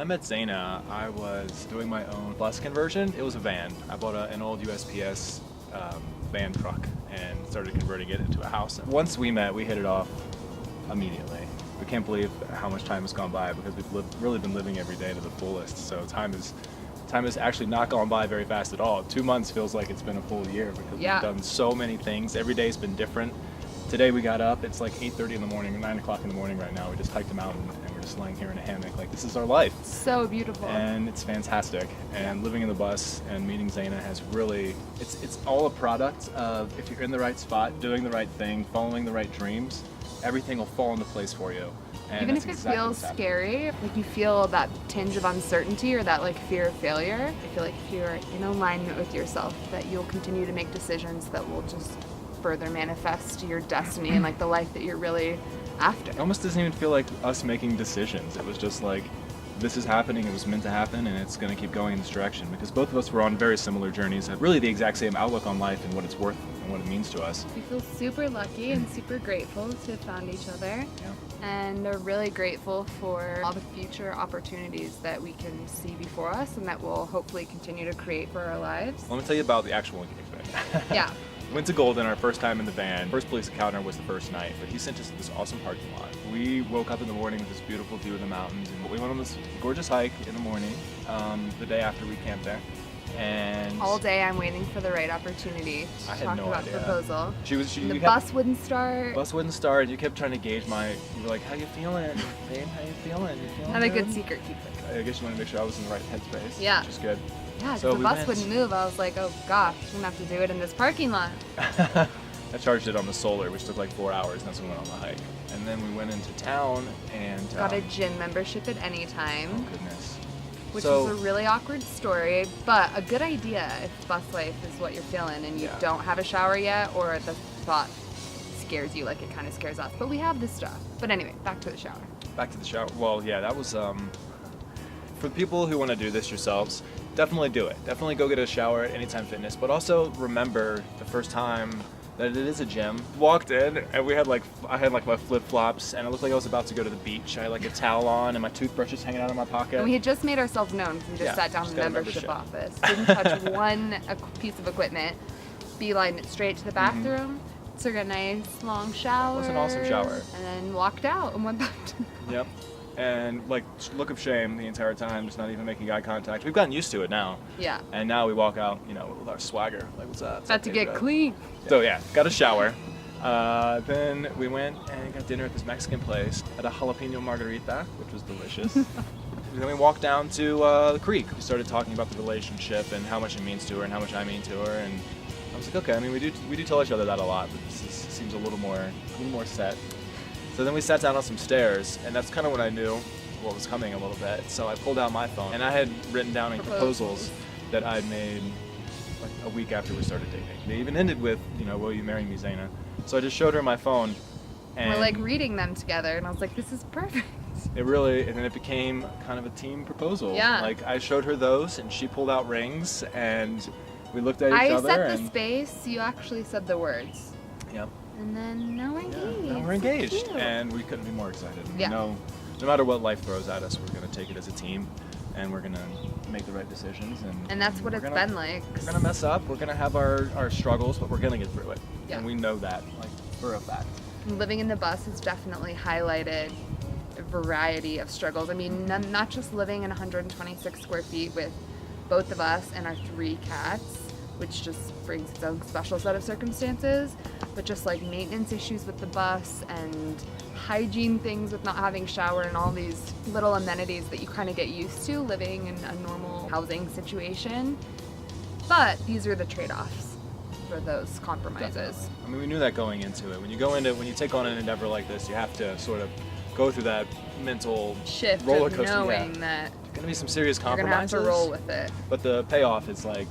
I met Zaina, I was doing my own bus conversion. It was a van. I bought an old USPS van truck and started converting it into a house. Once we met, we hit it off immediately. We can't believe how much time has gone by because we've really been living every day to the fullest. So time has actually not gone by very fast at all. 2 months feels like it's been a full year because we've done so many things. Every day's been different. Today we got up, it's like 8:30 in the morning, 9 o'clock in the morning right now. We just hiked a mountain and we're just laying here in a hammock. Like, this is our life. So beautiful. And it's fantastic. And living in the bus and meeting Zaina has really, it's all a product of if you're in the right spot, doing the right thing, following the right dreams, everything will fall into place for you. And even if it feels scary, like you feel that tinge of uncertainty or that like fear of failure, I feel like if you're in alignment with yourself, that you'll continue to make decisions that will just further manifest your destiny and like the life that you're really after. It almost doesn't even feel like us making decisions. It was just like, this is happening, it was meant to happen, and it's going to keep going in this direction because both of us were on very similar journeys, have really the exact same outlook on life and what it's worth and what it means to us. We feel super lucky and super grateful to have found each other, and are really grateful for all the future opportunities that we can see before us and that we'll hopefully continue to create for our lives. Let me tell you about the actual engagement. Yeah. Went to Golden our first time in the van. First police encounter was the first night, but he sent us to this awesome parking lot. We woke up in the morning with this beautiful view of the mountains, and we went on this gorgeous hike in the morning, the day after we camped there. And all day I'm waiting for the right opportunity to talk about proposal. The bus wouldn't start. Bus wouldn't start. You kept trying to gauge you were like, how you feeling, babe? How you feeling? You feeling Not good? a good secret keeper. I guess you want to make sure I was in the right headspace. Yeah. Which is good. Yeah, so the bus wouldn't move. I was like, oh gosh, I'm gonna have to do it in this parking lot. I charged it on the solar, which took like 4 hours, and that's when we went on the hike. And then we went into town and got a gym membership at any time. Oh goodness. Which is a really awkward story, but a good idea if bus life is what you're feeling and you don't have a shower yet, or the thought scares you like it kind of scares us. But we have this stuff. But anyway, back to the shower. Back to the shower. Well, yeah, that was for people who want to do this yourselves. Definitely do it. Definitely go get a shower at Anytime Fitness, but also remember the first time that it is a gym. Walked in and I had my flip-flops and it looked like I was about to go to the beach. I had like a towel on and my toothbrush is hanging out of my pocket. And we had just made ourselves known because we just sat down in the membership office. Didn't touch one piece of equipment. Beelined it straight to the bathroom. Took a nice long shower. It was an awesome shower. And then walked out and went back to Yep. And like look of shame the entire time, just not even making eye contact. We've gotten used to it now. Yeah. And now we walk out, with our swagger. Like, what's up? About to get clean. So yeah, got a shower. Then we went and got dinner at this Mexican place. Had a jalapeno margarita, which was delicious. Then we walked down to the creek. We started talking about the relationship and how much it means to her and how much I mean to her. And I was like, okay, I mean, we do tell each other that a lot, but this seems a little more set. So then we sat down on some stairs, and that's kind of when I knew what was coming a little bit. So I pulled out my phone, and I had written down in proposals that I'd made like a week after we started dating. They even ended with, will you marry me, Zaina? So I just showed her my phone. And we're like reading them together, and I was like, this is perfect. And then it became kind of a team proposal. Yeah. Like I showed her those, and she pulled out rings, and we looked at each other. I set the space, you actually said the words. Yep. And then now we're engaged. Now we're engaged, and we couldn't be more excited. Yeah. No matter what life throws at us, we're going to take it as a team, and we're going to make the right decisions. And that's what it's been like. We're going to mess up. We're going to have our struggles, but we're going to get through it. Yeah. And we know that, like, for a fact. Living in the bus has definitely highlighted a variety of struggles. I mean, not just living in 126 square feet with both of us and our 3 cats, which just brings its own special set of circumstances, but just like maintenance issues with the bus and hygiene things with not having shower and all these little amenities that you kind of get used to living in a normal housing situation. But these are the trade-offs for those compromises. Definitely. I mean, we knew that going into it. When you take on an endeavor like this, you have to sort of go through that mental shift roller of coaster. Knowing that there's gonna be some serious compromises. You're gonna have to roll with it. But the payoff is like.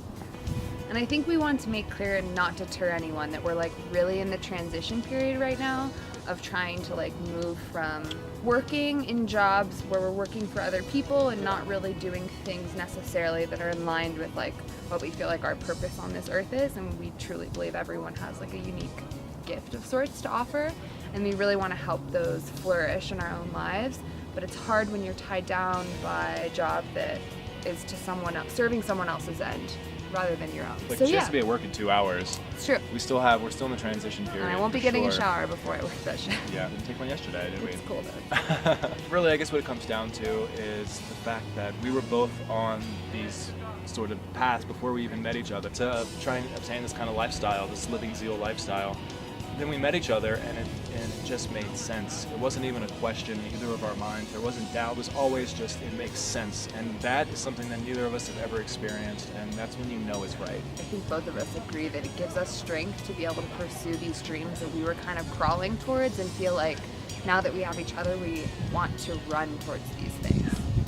And I think we want to make clear and not deter anyone that we're like really in the transition period right now of trying to like move from working in jobs where we're working for other people and not really doing things necessarily that are in line with like what we feel like our purpose on this earth is. And we truly believe everyone has like a unique gift of sorts to offer, and we really want to help those flourish in our own lives. but it's hard when you're tied down by a job that is to someone else, serving someone else's end rather than your own. Like, So she yeah, has to be at work in 2 hours. it's true. We're still in the transition period. And I won't be for getting a sure. shower before I work that shift. Yeah, didn't take one yesterday, did we? It's cool though. Really, I guess what it comes down to is the fact that we were both on these sort of paths before we even met each other to try and obtain this kind of lifestyle, this living zeal lifestyle. Then we met each other, and it just made sense. It wasn't even a question in either of our minds. There wasn't doubt. It was always just, it makes sense. And that is something that neither of us have ever experienced, and that's when you know it's right. I think both of us agree that it gives us strength to be able to pursue these dreams that we were kind of crawling towards, and feel like now that we have each other, we want to run towards these things.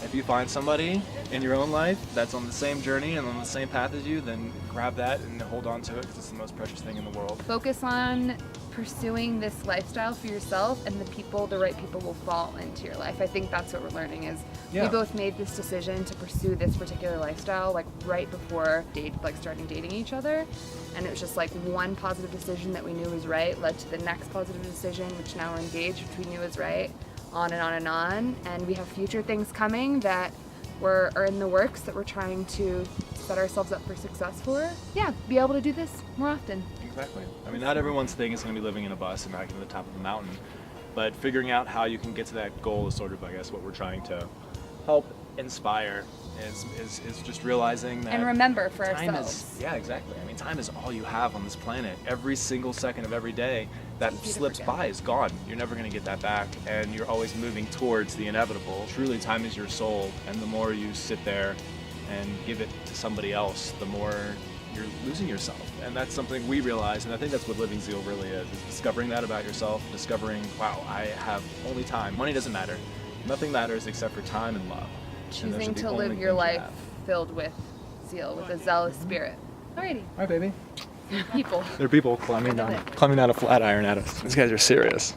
If you find somebody in your own life that's on the same journey and on the same path as you, then grab that and hold on to it, because it's the most precious thing in the world. Focus on pursuing this lifestyle for yourself, and the right people will fall into your life. I think that's what we're learning is we both made this decision to pursue this particular lifestyle like right before starting dating each other, and it was just like one positive decision that we knew was right led to the next positive decision, which now we're engaged, which we knew was right, on and on and on. And we have future things coming that are in the works that we're trying to set ourselves up for success for. Yeah, be able to do this more often. Exactly. I mean, not everyone's thing is going to be living in a bus and hiking to the top of a mountain, but figuring out how you can get to that goal is sort of, I guess, what we're trying to help inspire. Is just realizing that. And remember for time ourselves. Yeah, exactly. I mean, time is all you have on this planet. Every single second of every day that slips by is gone. You're never going to get that back, and you're always moving towards the inevitable. Truly, time is your soul, and the more you sit there and give it to somebody else, the more you're losing yourself. And that's something we realize, and I think that's what living zeal really is discovering that about yourself, discovering, wow, I have only time. Money doesn't matter. Nothing matters except for time and love. Choosing to live your life filled with zeal, with a zealous spirit. Alrighty. Hi, baby. People. There are people climbing down a flat iron at us. These guys are serious.